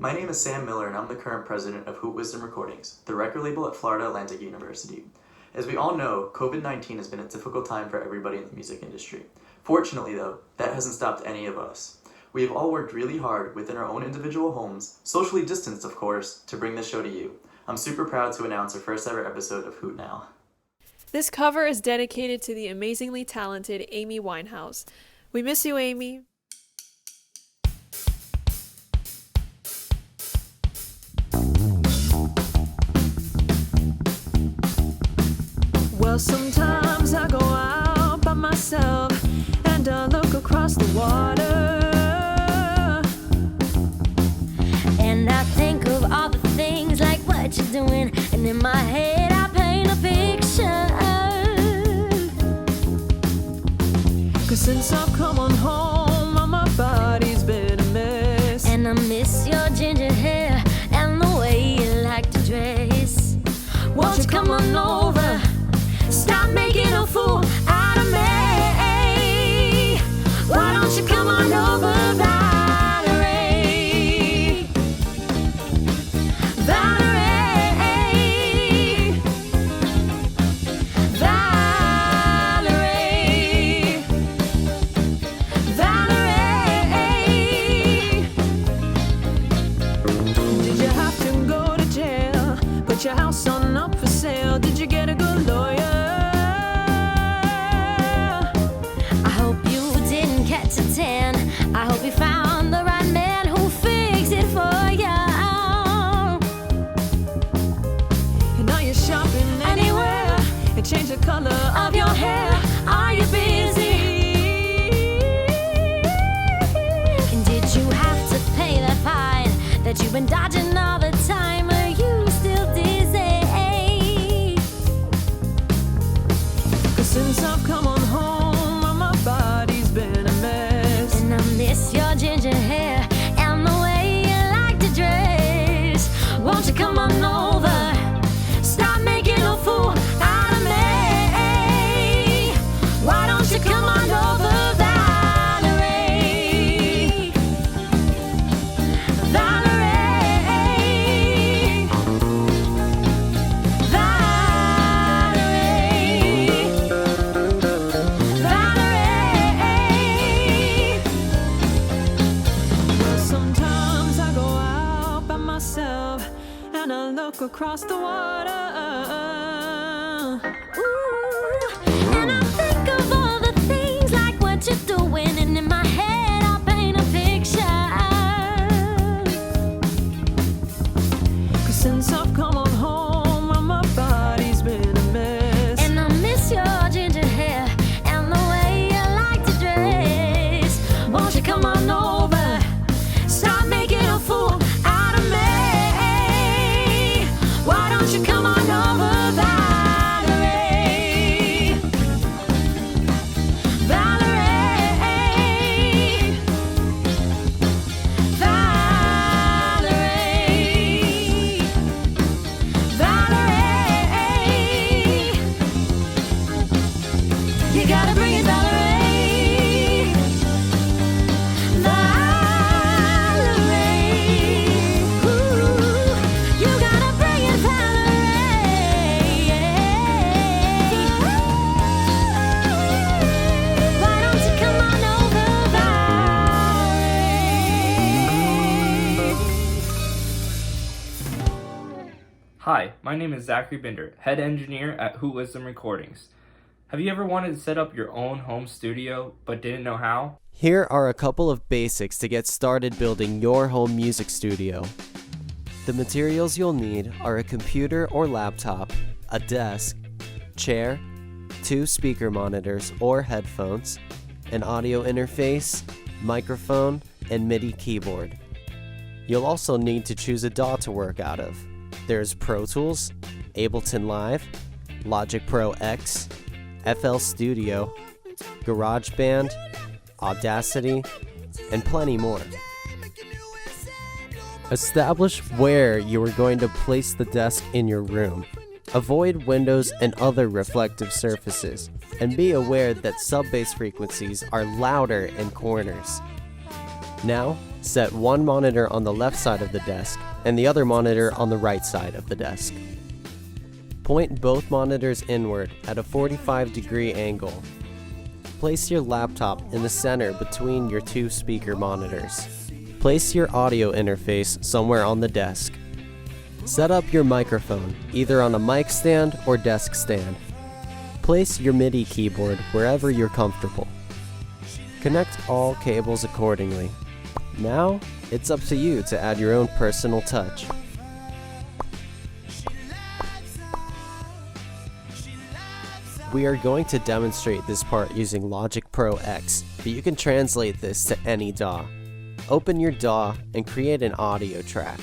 My name is Sam Miller and I'm the current president of Hoot Recordings, the record label at Florida Atlantic University. As we all know, COVID-19 has been a difficult time for everybody in the music industry. Fortunately though, that hasn't stopped any of us. We have all worked really hard within our own individual homes, socially distanced of course, to bring this show to you. I'm super proud to announce our first ever episode of Hoot Now. This cover is dedicated to the amazingly talented Amy Winehouse. We miss you, Amy. Well, sometimes I go out by myself and I look across the water, and I think of all the things like what you're doing, and in my head I paint a picture. 'Cause since I've come on home, my body's been a mess, and I miss your ginger hair and the way you like to dress. Won't you come on over? Stop making a fool out of me. Why don't you come on over, Valerie? Valerie, Valerie, Valerie. Did you have to go to jail? Put your house on up for sale? Did you get a good lawyer? I hope you found the right man who'll fix it for you. And now you're shopping anywhere and change the color of your hair. Are you busy? And did you have to pay that fine that you've been dodging all the time? Are you still dizzy? 'Cause since I've come on home, my body's been a mess, and I miss your ginger hair and the way you like to dress. Won't you come on over? Stop making a fool out of me. Why don't you come on over, Valerie? Valerie, Valerie, Valerie. Well, sometimes I go out by myself and I look across the water. Ooh, and I think of all the things like what you're doing, and in my head I paint a picture. 'Cause since I've come on home, my body's been a mess, And I miss your ginger hair and the way you like to dress. Won't you come on over? Stop making a fool out of me. Why don't you come on over, Valerie? Valerie, Valerie, Valerie. You gotta bring it, Valerie. Valerie. Ooh, you gotta bring it, Valerie. Why don't you come on over, Valerie? Hi, my name is Zachary Binder, head engineer at Hoot Recordings. Have you ever wanted to set up your own home studio but didn't know how? Here are a couple of basics to get started building your home music studio. The materials you'll need are a computer or laptop, a desk, chair, 2 speaker monitors or headphones, an audio interface, microphone, and MIDI keyboard. You'll also need to choose a DAW to work out of. There's Pro Tools, Ableton Live, Logic Pro X, FL Studio, GarageBand, Audacity, and plenty more. Establish where you are going to place the desk in your room. Avoid windows and other reflective surfaces, and be aware that sub-bass frequencies are louder in corners. Now, set one monitor on the left side of the desk and the other monitor on the right side of the desk. Point both monitors inward at a 45-degree angle. Place your laptop in the center between your two speaker monitors. Place your audio interface somewhere on the desk. Set up your microphone, either on a mic stand or desk stand. Place your MIDI keyboard wherever you're comfortable. Connect all cables accordingly. Now, it's up to you to add your own personal touch. We are going to demonstrate this part using Logic Pro X, but you can translate this to any DAW. Open your DAW and create an audio track.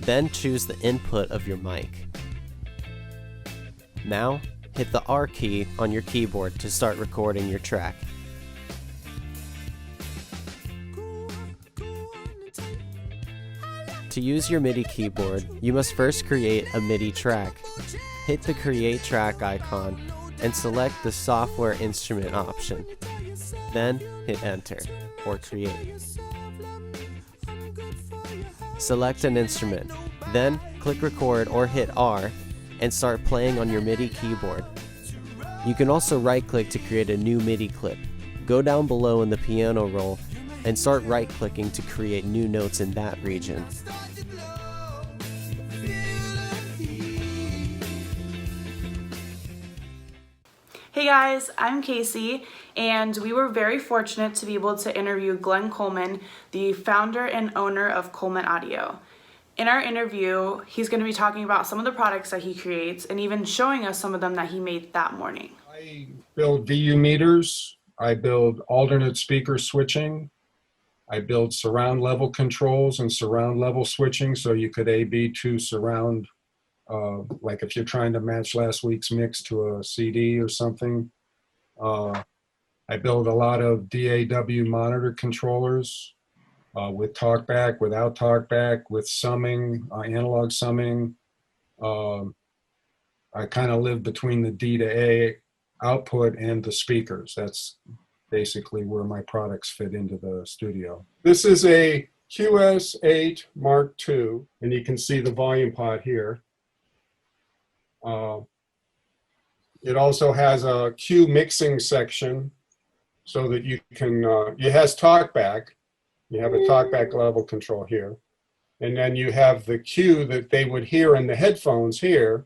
Then choose the input of your mic. Now, hit the R key on your keyboard to start recording your track. To use your MIDI keyboard, you must first create a MIDI track. Hit the Create Track icon and select the Software Instrument option. Then hit Enter or Create. Select an instrument, then click Record or hit R and start playing on your MIDI keyboard. You can also right-click to create a new MIDI clip. Go down below in the piano roll and start right-clicking to create new notes in that region. Hey guys, I'm Casey, and we were very fortunate to be able to interview Glenn Coleman, the founder and owner of Coleman Audio. In our interview, he's going to be talking about some of the products that he creates and even showing us some of them that he made that morning. I build VU meters, I build alternate speaker switching, I build surround level controls and surround level switching, so you could A/B to surround, like if you're trying to match last week's mix to a CD or something. I build a lot of DAW monitor controllers with talkback, without talkback, with summing, analog summing. I kind of live between the D to A output and the speakers. That's basically where my products fit into the studio. This is a QS8 Mark II, and you can see the volume pot here. It also has a Q mixing section so that you can, it has talkback. You have a talkback level control here. And then you have the Q that they would hear in the headphones here.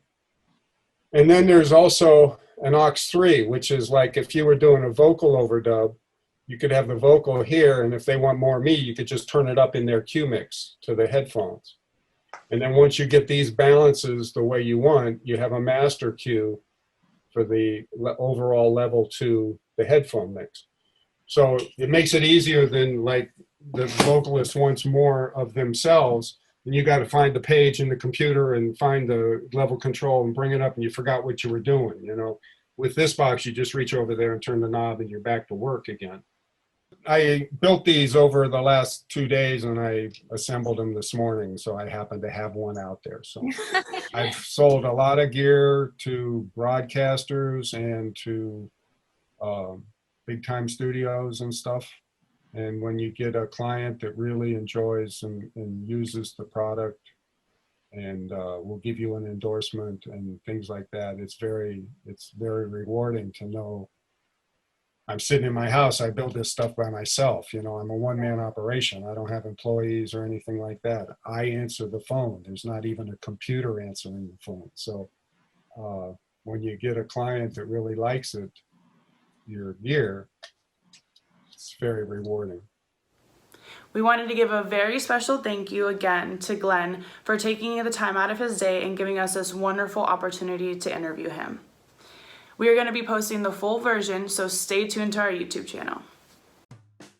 And then there's also an aux3, which is like if you were doing a vocal overdub, you could have the vocal here, and if they want more me, you could just turn it up in their Q mix to the headphones. And then once you get these balances the way you want, you have a master Q for the overall level to the headphone mix. So it makes it easier than like the vocalist wants more of themselves, and you got to find the page in the computer and find the level control and bring it up, and you forgot what you were doing. You know, with this box, you just reach over there and turn the knob, and you're back to work again. I built these over the last 2 days, and I assembled them this morning, so I happen to have one out there. So I've sold a lot of gear to broadcasters and to big-time studios and stuff. And when you get a client that really enjoys and uses the product and will give you an endorsement and things like that, it's very rewarding to know. I'm sitting in my house, I build this stuff by myself. You know, I'm a one-man operation. I don't have employees or anything like that. I answer the phone. There's not even a computer answering the phone. So when you get a client that really likes it, your gear, it's very rewarding. We wanted to give a very special thank you again to Glenn for taking the time out of his day and giving us this wonderful opportunity to interview him. We are going to be posting the full version, so stay tuned to our YouTube channel.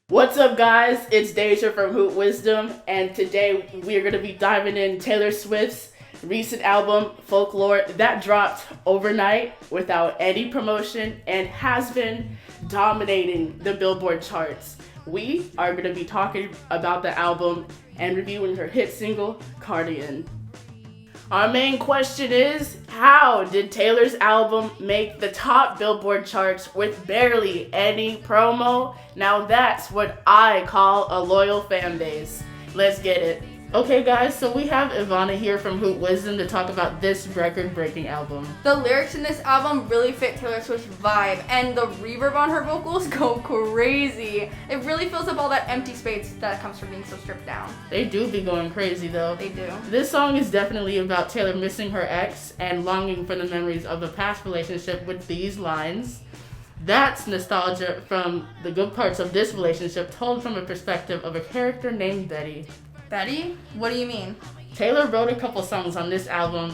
What's up, guys? It's Deja from Hoot Wisdom, and today we are going to be diving in Taylor Swift's recent album, Folklore, that dropped overnight without any promotion and has been dominating the Billboard charts. We are going to be talking about the album and reviewing her hit single, Cardigan. Our main question is, How did Taylor's album make the top Billboard charts with barely any promo? Now that's what I call a loyal fan base. Let's get it. Okay guys, so we have Ivana here from Hoot Wisdom to talk about this record-breaking album. The lyrics in this album really fit Taylor Swift's vibe, and the reverb on her vocals go crazy. It really fills up all that empty space that comes from being so stripped down. They do be going crazy though. They do. This song is definitely about Taylor missing her ex and longing for the memories of a past relationship with these lines. That's nostalgia from the good parts of this relationship told from a perspective of a character named Betty. Betty? What do you mean? Taylor wrote a couple songs on this album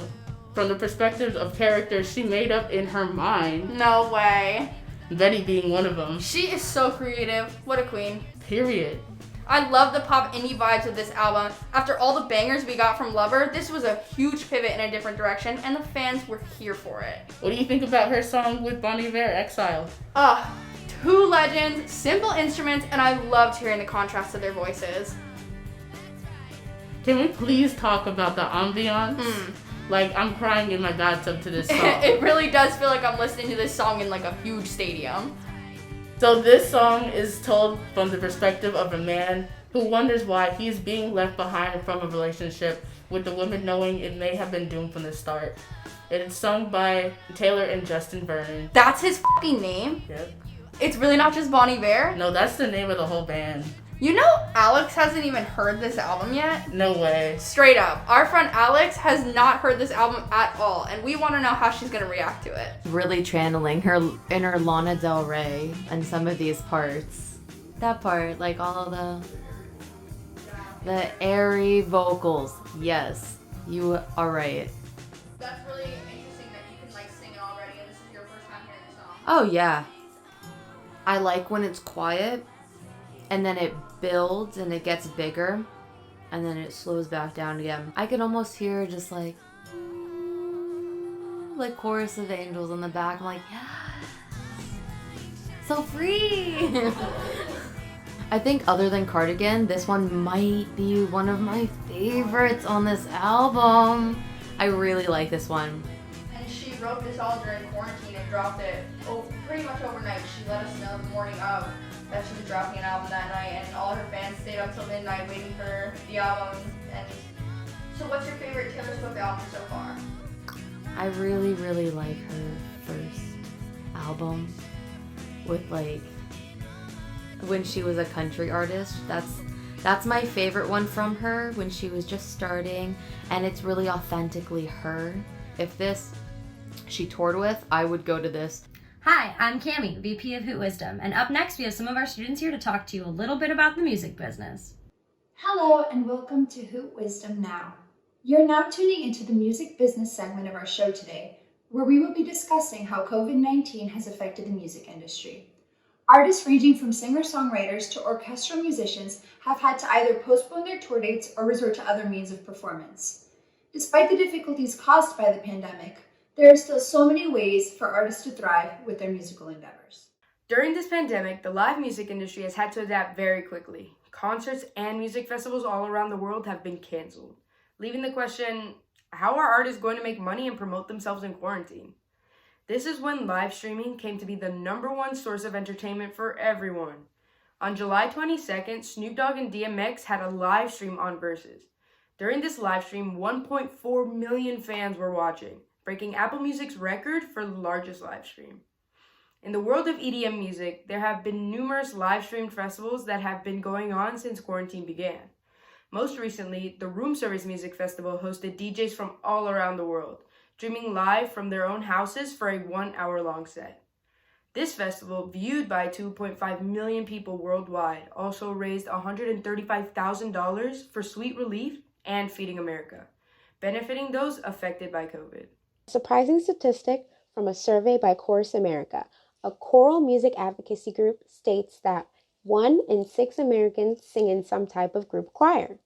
from the perspectives of characters she made up in her mind. No way. Betty being one of them. She is so creative. What a queen. Period. I love the pop indie vibes of this album. After all the bangers we got from Lover, this was a huge pivot in a different direction, and the fans were here for it. What do you think about her song with Bon Iver, Exile? Two legends, simple instruments, and I loved hearing the contrast of their voices. Can we please talk about the ambiance? Like, I'm crying in my bathtub to this song. It really does feel like I'm listening to this song in like a huge stadium. So this song is told from the perspective of a man who wonders why he's being left behind from a relationship with the woman knowing it may have been doomed from the start. It is sung by Taylor and Justin Vernon. That's his fucking name? Yep. It's really not just Bon Iver? No, that's the name of the whole band. You know Alex hasn't even heard this album yet? No way. Straight up. Our friend Alex has not heard this album at all, and we want to know how she's going to react to it. Really channeling her inner Lana Del Rey and some of these parts. That part, like all the airy vocals. Yes, you are right. That's really interesting that you can like sing it already, and this is your first time hearing the song. Oh yeah. I like when it's quiet and then it builds and it gets bigger and then it slows back down again. I can almost hear just like chorus of angels in the back. I'm like, yes, so free. I think other than Cardigan, this one might be one of my favorites on this album. I really like this one. And she wrote this all during quarantine and dropped it pretty much overnight. She let us know the morning of that she was dropping an album that night, and all her fans stayed up till midnight waiting for the album. And so what's your favorite Taylor Swift album so far? I really, really like her first album with like when she was a country artist. That's my favorite one from her, when she was just starting, and it's really authentically her. If this she toured with, I would go to this. Hi, I'm Cami, VP of Hoot Wisdom, and up next we have some of our students here to talk to you a little bit about the music business. Hello and welcome to Hoot Wisdom Now. You're now tuning into the music business segment of our show today, where we will be discussing how COVID-19 has affected the music industry. Artists ranging from singer-songwriters to orchestral musicians have had to either postpone their tour dates or resort to other means of performance. Despite the difficulties caused by the pandemic, there are still so many ways for artists to thrive with their musical endeavors. During this pandemic, the live music industry has had to adapt very quickly. Concerts and music festivals all around the world have been canceled, leaving the question, how are artists going to make money and promote themselves in quarantine? This is when live streaming came to be the #1 source of entertainment for everyone. On July 22nd, Snoop Dogg and DMX had a live stream on Versus. During this live stream, 1.4 million fans were watching, breaking Apple Music's record for the largest live stream. In the world of EDM music, there have been numerous live streamed festivals that have been going on since quarantine began. Most recently, the Room Service Music Festival hosted DJs from all around the world, streaming live from their own houses for a 1-hour-long set. This festival, viewed by 2.5 million people worldwide, also raised $135,000 for Sweet Relief and Feeding America, benefiting those affected by COVID. A surprising statistic from a survey by Chorus America, a choral music advocacy group, states that 1 in 6 Americans sing in some type of group choir.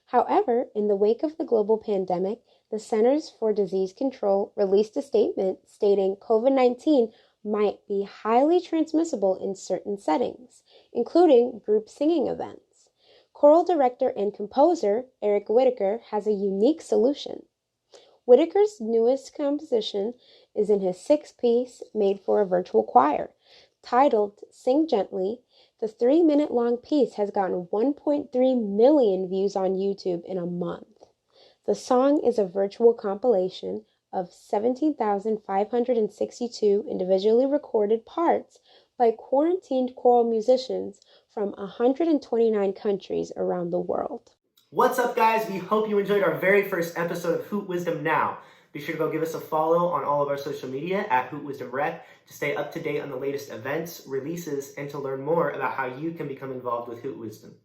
However, in the wake of the global pandemic, the Centers for Disease Control released a statement stating COVID-19 might be highly transmissible in certain settings, including group singing events. Choral director and composer Eric Whitaker has a unique solution. Whitaker's newest composition is in his sixth piece made for a virtual choir. Titled Sing Gently, the 3-minute-long piece has gotten 1.3 million views on YouTube in a month. The song is a virtual compilation of 17,562 individually recorded parts by quarantined choral musicians from 129 countries around the world. What's up, guys? We hope you enjoyed our very first episode of Hoot Wisdom Now. Be sure to go give us a follow on all of our social media at Hoot Wisdom Rec to stay up to date on the latest events, releases, and to learn more about how you can become involved with Hoot Wisdom.